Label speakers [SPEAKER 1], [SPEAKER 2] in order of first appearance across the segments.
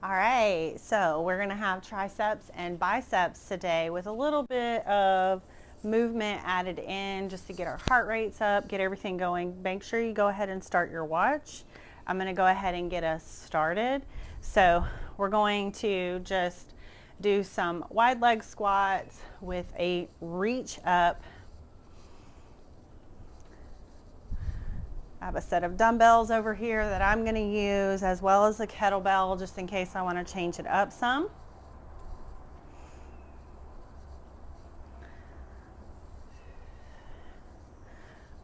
[SPEAKER 1] All right, so we're gonna have triceps and biceps today with a little bit of movement added in just to get our heart rates up, get everything going. Make sure you go ahead and start your watch. I'm gonna go ahead and get us started. So we're going to just do some wide leg squats with a reach up. I have a set of dumbbells over here that I'm going to use, as well as a kettlebell, just in case I want to change it up some.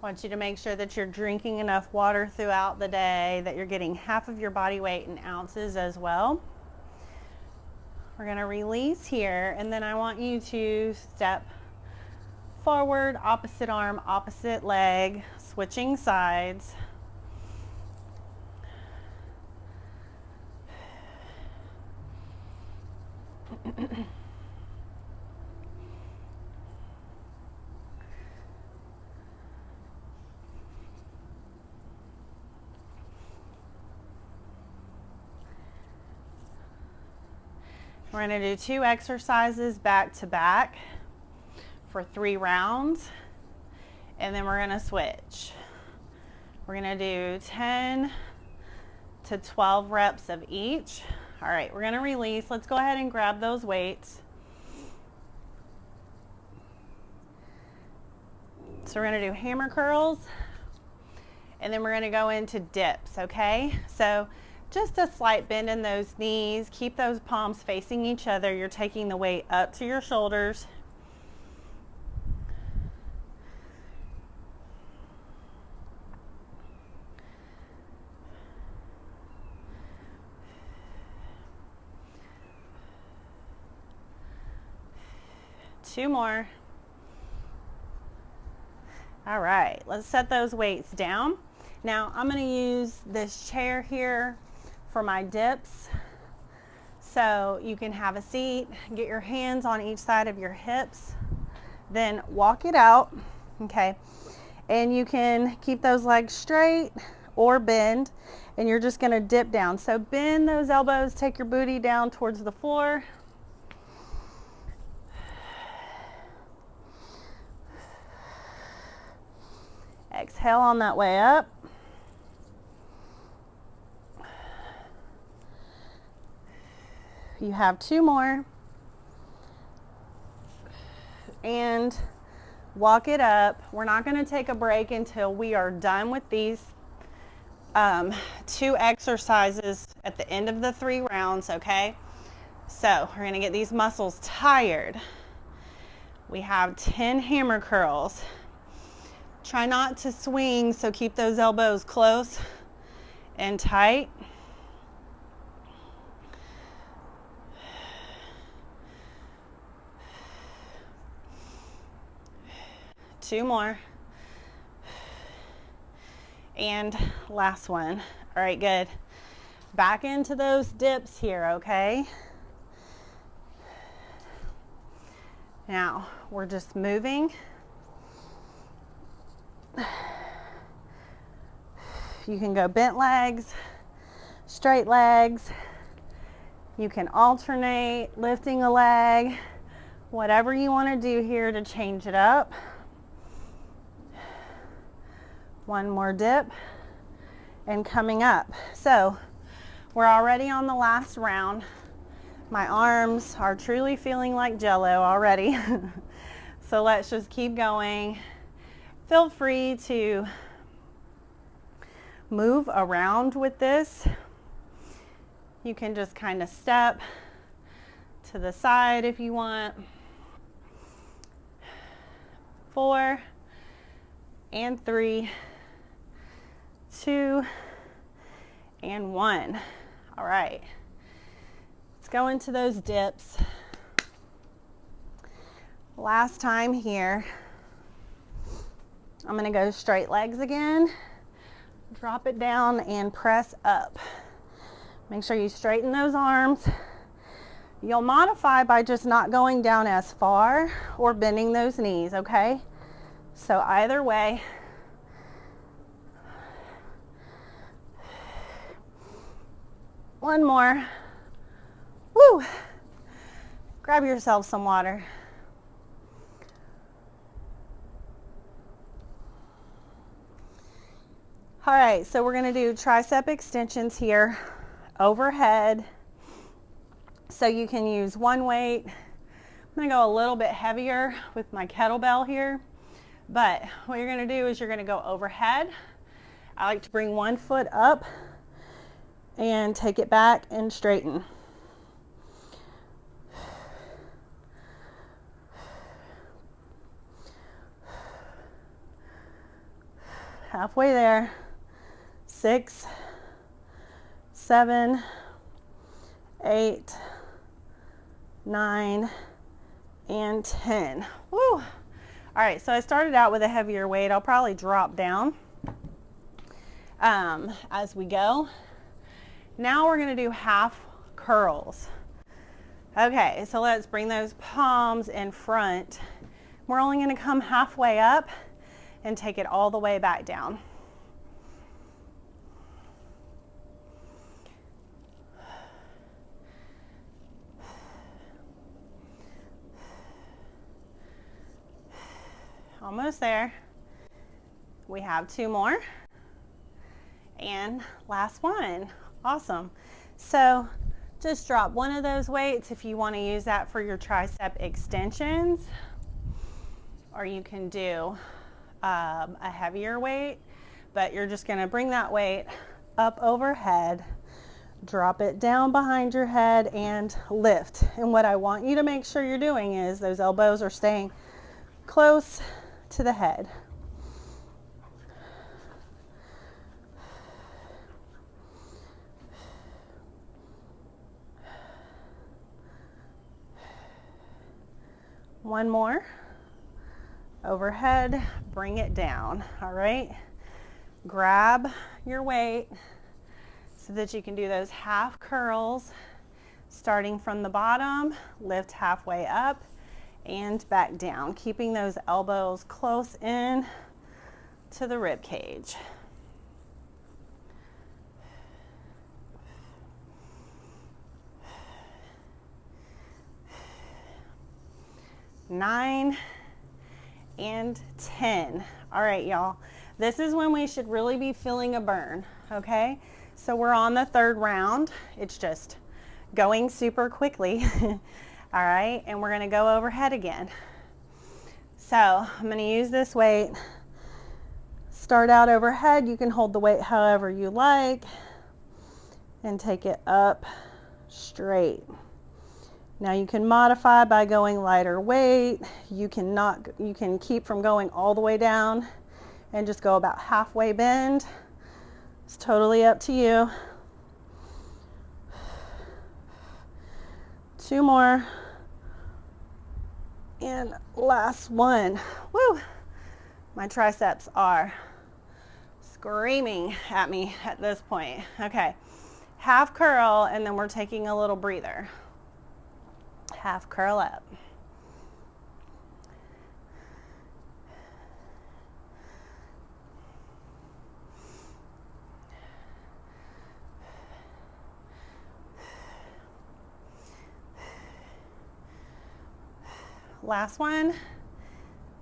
[SPEAKER 1] I want you to make sure that you're drinking enough water throughout the day, that you're getting half of your body weight in ounces as well. We're going to release here, and then I want you to step forward, opposite arm, opposite leg, switching sides. We're going to do 2 exercises back to back for 3 rounds, and then we're going to switch. We're going to do 10 to 12 reps of each. All right, we're going to release. Let's go ahead and grab those weights. So we're going to do hammer curls, and then we're going to go into dips, okay? So just a slight bend in those knees. Keep those palms facing each other. You're taking the weight up to your shoulders. Two more. All right, let's set those weights down. Now I'm going to use this chair here for my dips. So you can have a seat, get your hands on each side of your hips, then walk it out, okay? And you can keep those legs straight or bend, and you're just going to dip down. So bend those elbows, take your booty down towards the floor. Exhale on that way up. You have 2 more. And walk it up. We're not going to take a break until we are done with these 2 exercises at the end of the 3 rounds, okay? So we're going to get these muscles tired. We have 10 hammer curls. Try not to swing, so keep those elbows close and tight. Two more. And last one. All right, good. Back into those dips here, okay? Now, we're just moving. You can go bent legs, straight legs. You can alternate lifting a leg, whatever you want to do here to change it up. One more dip and coming up. So we're already on the last round. My arms are truly feeling like Jello already. So let's just keep going. Feel free to move around with this. You can just kind of step to the side if you want. 4 and 3, 2 and 1. All right, let's go into those dips. Last time here. I'm going to go straight legs again. Drop it down and press up. Make sure you straighten those arms. You'll modify by just not going down as far or bending those knees, okay? So either way. One more. Woo! Grab yourself some water. All right, so we're gonna do tricep extensions here, overhead. So you can use one weight. I'm gonna go a little bit heavier with my kettlebell here, but what you're gonna do is you're gonna go overhead. I like to bring one foot up and take it back and straighten. Halfway there. 6, 7, 8, 9, and 10. Woo! All right, so I started out with a heavier weight. I'll probably drop down as we go. Now we're gonna do half curls. Okay, so let's bring those palms in front. We're only gonna come halfway up and take it all the way back down. Almost there. We have 2 more. And last one. Awesome. So just drop one of those weights if you want to use that for your tricep extensions, or you can do a heavier weight, but you're just going to bring that weight up overhead, drop it down behind your head, and lift. And what I want you to make sure you're doing is those elbows are staying close to the head. One more. Overhead, bring it down. All right. Grab your weight so that you can do those half curls, starting from the bottom, lift halfway up and back down, keeping those elbows close in to the rib cage. Nine and 10. All right, y'all. This is when we should really be feeling a burn, okay? So we're on the 3rd round. It's just going super quickly. All right, and we're gonna go overhead again. So I'm gonna use this weight. Start out overhead. You can hold the weight however you like and take it up straight. Now you can modify by going lighter weight. You can keep from going all the way down and just go about halfway bend. It's totally up to you. 2 more. And last one. Woo! My triceps are screaming at me at this point. Okay, half curl, and then we're taking a little breather. Half curl up. Last one.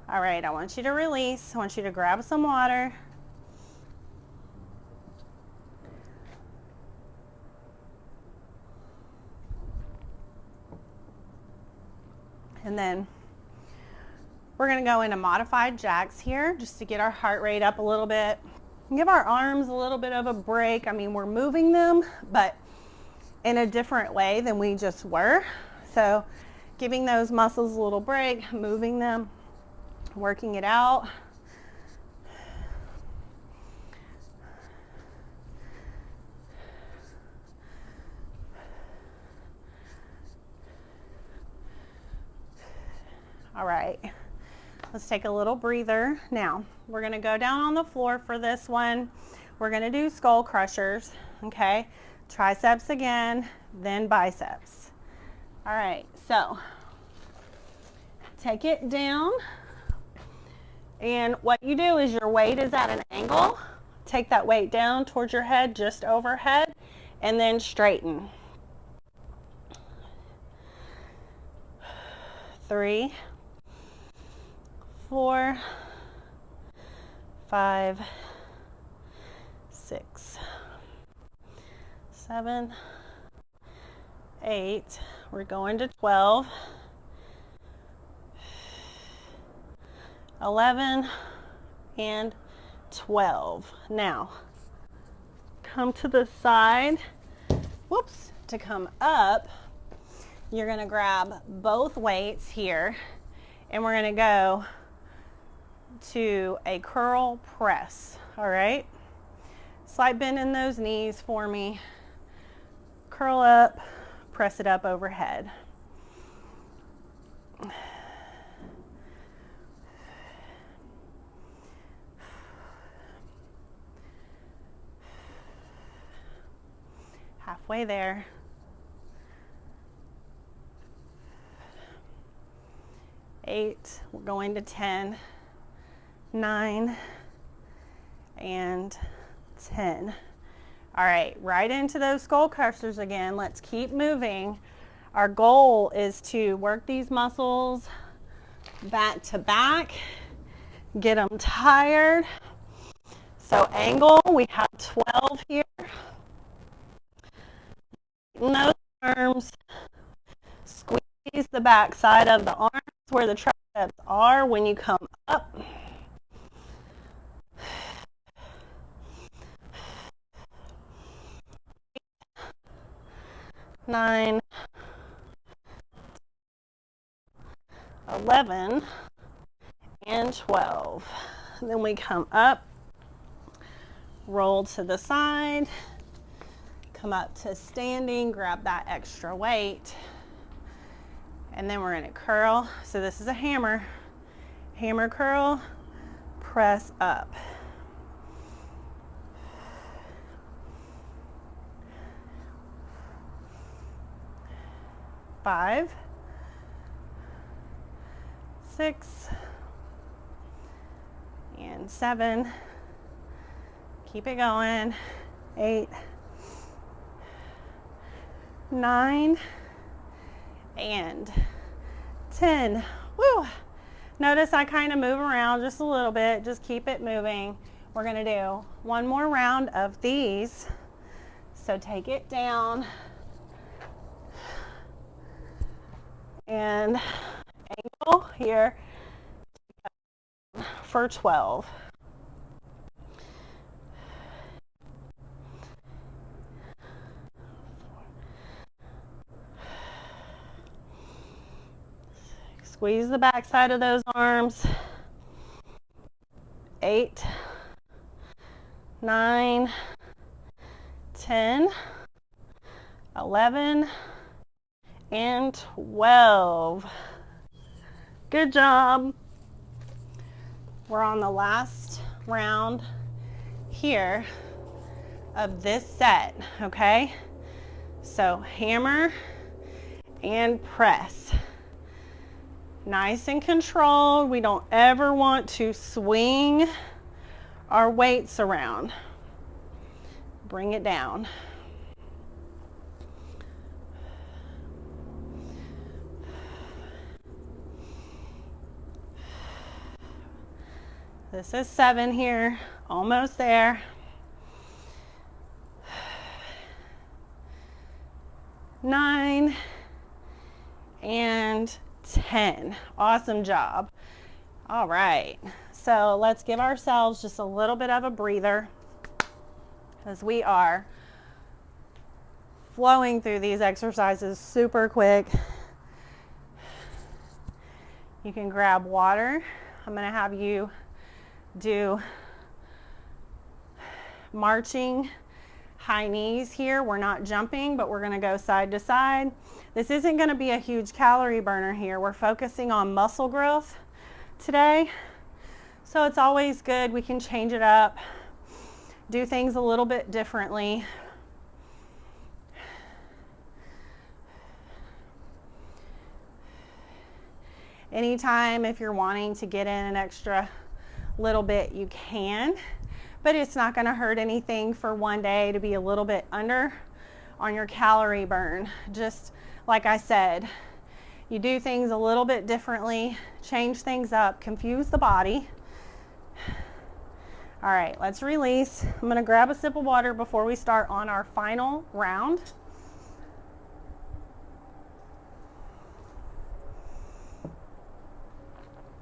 [SPEAKER 1] All right, I want you to release. I want you to grab some water. And then we're gonna go into modified jacks here just to get our heart rate up a little bit and give our arms a little bit of a break. I mean, we're moving them, but in a different way than we just were. So giving those muscles a little break, moving them, working it out. All right, let's take a little breather. Now, we're gonna go down on the floor for this one. We're gonna do skull crushers, okay? Triceps again, then biceps. All right, so take it down. And what you do is your weight is at an angle. Take that weight down towards your head, just overhead, and then straighten. 3, 4, 5, 6, 7, 8. We're going to 12, 11, and 12. Now, come to the side. Whoops. To come up, you're going to grab both weights here, and we're going to go to a curl press. All right? Slight bend in those knees for me. Curl up, press it up overhead. Halfway there. 8, we're going to 10, 9, and 10. All right, right into those skull crushers again. Let's keep moving. Our goal is to work these muscles back to back, get them tired. So angle, we have 12 here. In those arms, squeeze the back side of the arms where the triceps are when you come up. 9, 11, and 12. And then we come up, roll to the side, come up to standing, grab that extra weight, and then we're going to curl. So this is a hammer. Hammer curl, press up. Five, 6, and 7. Keep it going. 8, 9, and 10. Woo! Notice I kind of move around just a little bit. Just keep it moving. We're going to do one more round of these. So take it down and angle here for 12. Squeeze the back side of those arms. 8, 9, 10, 11, and 12. Good job. We're on the last round here of this set, okay? So hammer and press. Nice and controlled. We don't ever want to swing our weights around. Bring it down. This is 7 here, almost there. 9 and 10. Awesome job. All right, so let's give ourselves just a little bit of a breather as we are flowing through these exercises super quick. You can grab water. I'm going to have you do marching high knees here. We're not jumping, but we're going to go side to side. This isn't going to be a huge calorie burner here. We're focusing on muscle growth today. So it's always good. We can change it up, do things a little bit differently. Anytime if you're wanting to get in an extra little bit, you can, but it's not going to hurt anything for one day to be a little bit under on your calorie burn. Just like I said, you do things a little bit differently, change things up, confuse the body. All right, let's release. I'm gonna grab a sip of water before we start on our final round.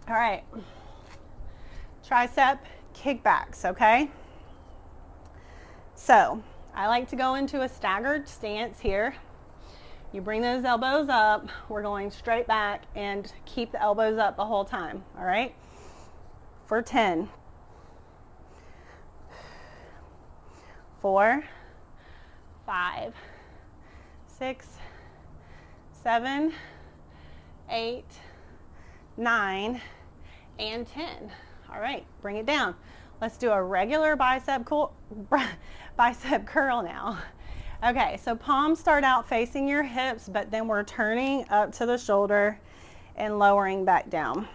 [SPEAKER 1] All right, tricep kickbacks, okay? So I like to go into a staggered stance here. You bring those elbows up, we're going straight back and keep the elbows up the whole time, all right? For 10. 4, 5, 6, 7, 8, 9, and 10. All right, bring it down. Let's do a regular bicep curl now. Okay, so palms start out facing your hips, but then we're turning up to the shoulder and lowering back down.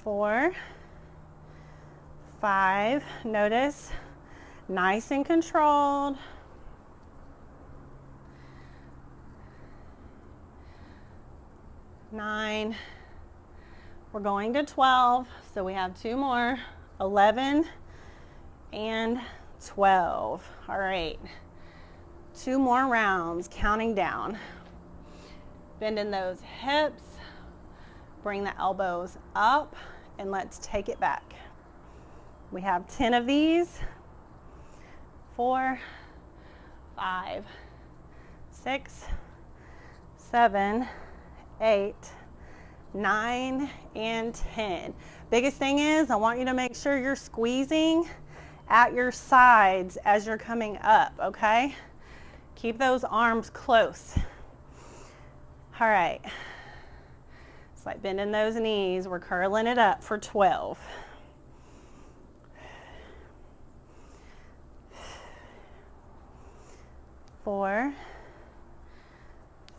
[SPEAKER 1] 4, 5, notice, nice and controlled. 9, we're going to 12, so we have 2 more, 11 and 12. All right, 2 more rounds, counting down. Bending those hips, bring the elbows up, and let's take it back. We have 10 of these. 4, 5, 6, 7, 8, 9, and 10. Biggest thing is I want you to make sure you're squeezing at your sides as you're coming up, okay? Keep those arms close. All right. It's like bending those knees. We're curling it up for 12. 4,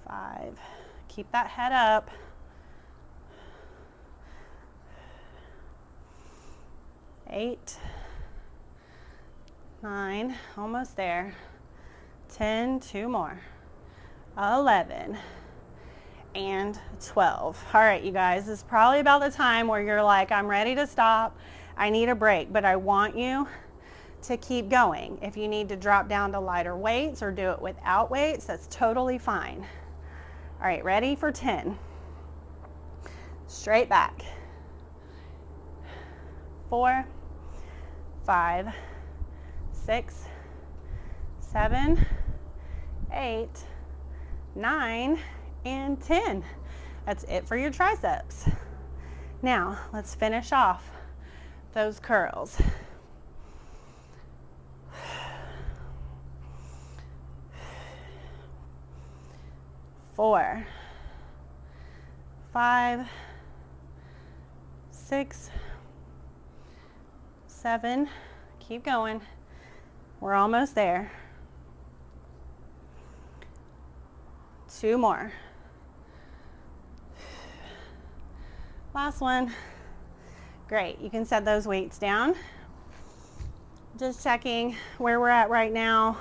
[SPEAKER 1] 5, keep that head up. 8, 9, almost there. 10, 2 more. 11 and 12. All right, you guys, this is probably about the time where you're like, I'm ready to stop. I need a break, but I want you to keep going. If you need to drop down to lighter weights or do it without weights, that's totally fine. All right, ready for 10. Straight back. 4, 5, 6, 7, 8, 9, and 10. That's it for your triceps. Now, let's finish off those curls. 4, 5, 6, 7, keep going. We're almost there. 2 more. Last one. Great, you can set those weights down. Just checking where we're at right now.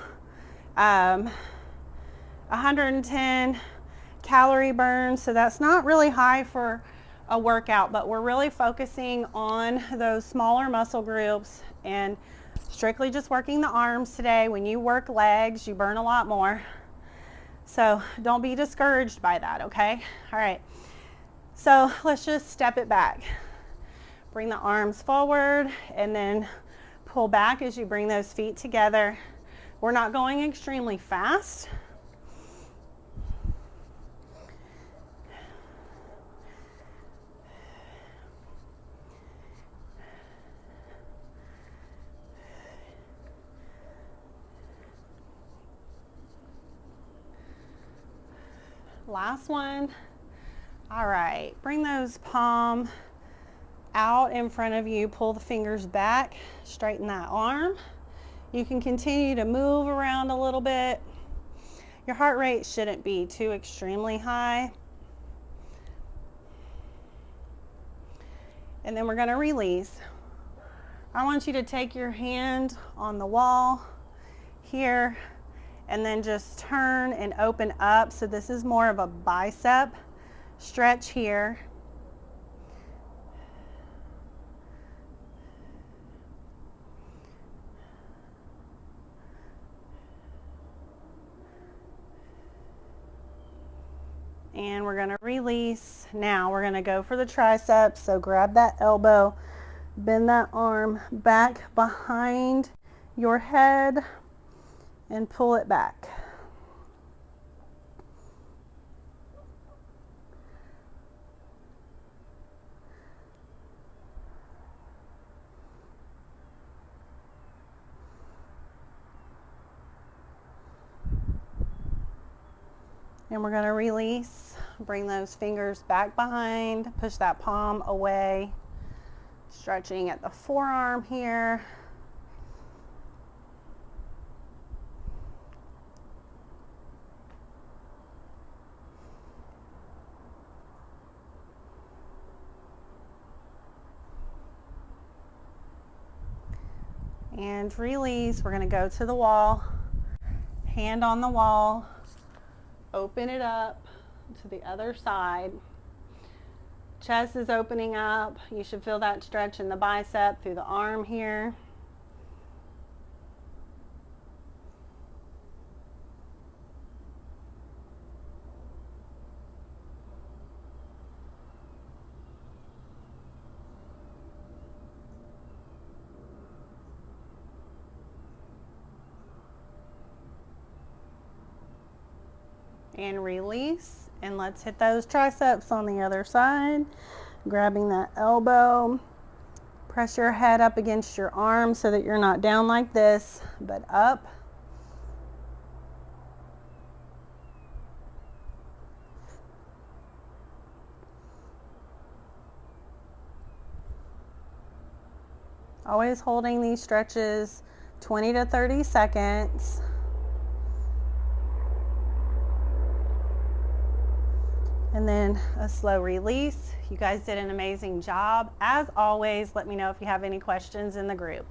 [SPEAKER 1] 110 calorie burn, so that's not really high for a workout, but we're really focusing on those smaller muscle groups and strictly just working the arms today. When you work legs, you burn a lot more. So don't be discouraged by that, okay? All right, so let's just step it back. Bring the arms forward and then pull back as you bring those feet together. We're not going extremely fast. Last one. All right, bring those palms out in front of you, pull the fingers back, straighten that arm. You can continue to move around a little bit. Your heart rate shouldn't be too extremely high. And then we're going to release. I want you to take your hand on the wall here and then just turn and open up. So this is more of a bicep stretch here. And we're going to release. Now we're going to go for the triceps. So grab that elbow, bend that arm back behind your head and pull it back. And we're going to release. Bring those fingers back behind, push that palm away, stretching at the forearm here. And release. We're going to go to the wall, hand on the wall, open it up to the other side. Chest is opening up. You should feel that stretch in the bicep through the arm here. And release. And let's hit those triceps on the other side. Grabbing that elbow. Press your head up against your arm so that you're not down like this, but up. Always holding these stretches 20 to 30 seconds. And then a slow release. You guys did an amazing job. As always, let me know if you have any questions in the group.